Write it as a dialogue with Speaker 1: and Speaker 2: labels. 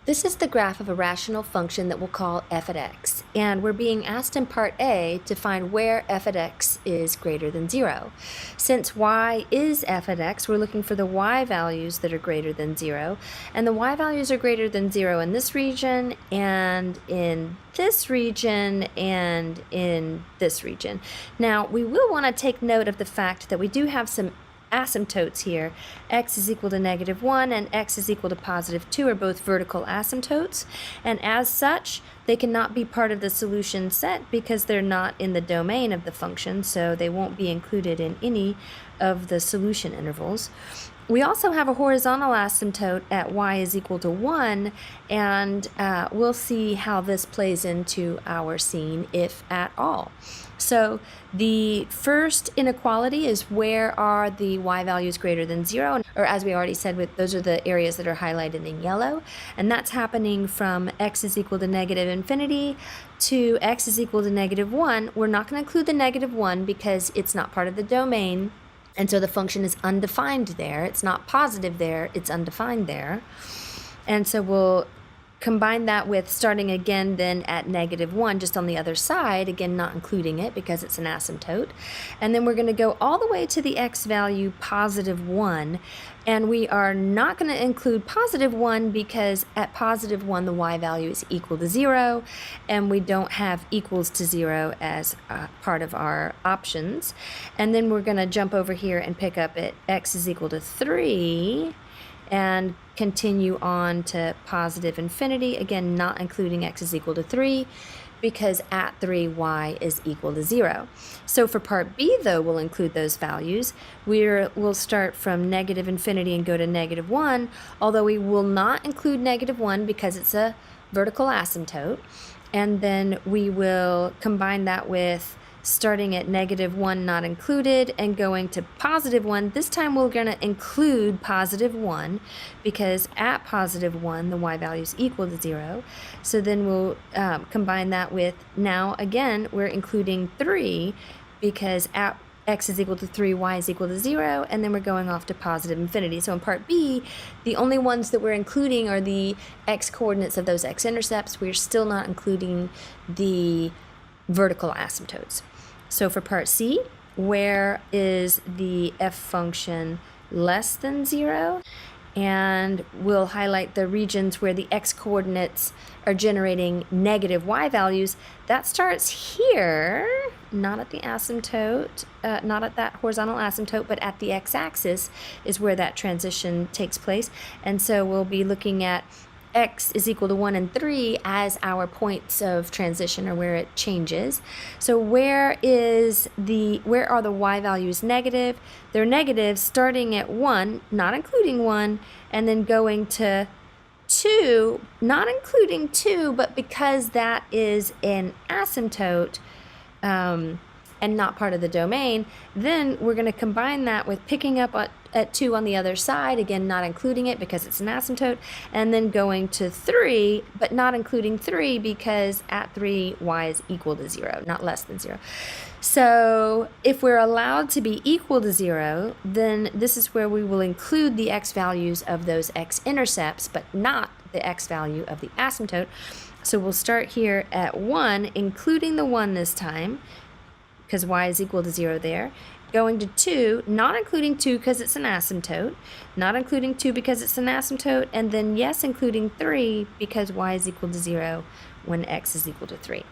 Speaker 1: This is the graph of a rational function that we'll call f at x, and we're being asked in part A to find where f at x is greater than 0. Since y is f at x, we're looking for the y values that are greater than 0, and the y values are greater than 0 in this region, and in this region, and in this region. Now, we will want to take note of the fact that we do have some asymptotes here. X is equal to -1 and x is equal to +2 are both vertical asymptotes, and as such they cannot be part of the solution set because they're not in the domain of the function, so they won't be included in any of the solution intervals. We also have a horizontal asymptote at y is equal to 1, and we'll see how this plays into our scene, if at all. So the first inequality is where are the y values greater than 0, or as we already said, those are the areas that are highlighted in yellow, and that's happening from x is equal to -infinity to x is equal to -1. We're not going to include the -1 because it's not part of the domain, and so the function is undefined there. It's not positive there, it's undefined there. And so we'll combine that with starting again then at -1, just on the other side, again not including it because it's an asymptote. And then we're going to go all the way to the x value +1, and we are not going to include +1 because at +1 the y value is equal to 0, and we don't have equals to 0 as part of our options. And then we're going to jump over here and pick up at x is equal to 3 and continue on to +infinity, again not including x is equal to 3 because at 3 y is equal to 0. So for part B though, we'll include those values. We'll start from -infinity and go to -1, although we will not include -1 because it's a vertical asymptote, and then we will combine that with starting at -1 not included and going to +1. This time we're going to include +1 because at +1 the y value is equal to 0. So then we'll combine that with, now again we're including 3 because at x is equal to 3, y is equal to 0, and then we're going off to +infinity. So in part B, the only ones that we're including are the x coordinates of those x-intercepts. We're still not including the vertical asymptotes. So for part C, where is the f function less than 0? And we'll highlight the regions where the x coordinates are generating negative y values. That starts here, not at the asymptote, not at that horizontal asymptote, but at the x-axis is where that transition takes place. And so we'll be looking at x is equal to 1 and 3 as our points of transition, or where it changes. So where are the y values negative? They're negative starting at 1, not including 1, and then going to 2, not including 2, but because that is an asymptote and not part of the domain, then we're going to combine that with picking up at 2 on the other side, again not including it because it's an asymptote, and then going to 3, but not including 3 because at 3 y is equal to 0, not less than 0. So if we're allowed to be equal to 0, then this is where we will include the x values of those x-intercepts, but not the x value of the asymptote. So we'll start here at 1, including the 1 this time, because y is equal to 0 there, going to 2, not including 2 because it's an asymptote, not including 2 because it's an asymptote, and then yes, including 3 because y is equal to 0 when x is equal to 3.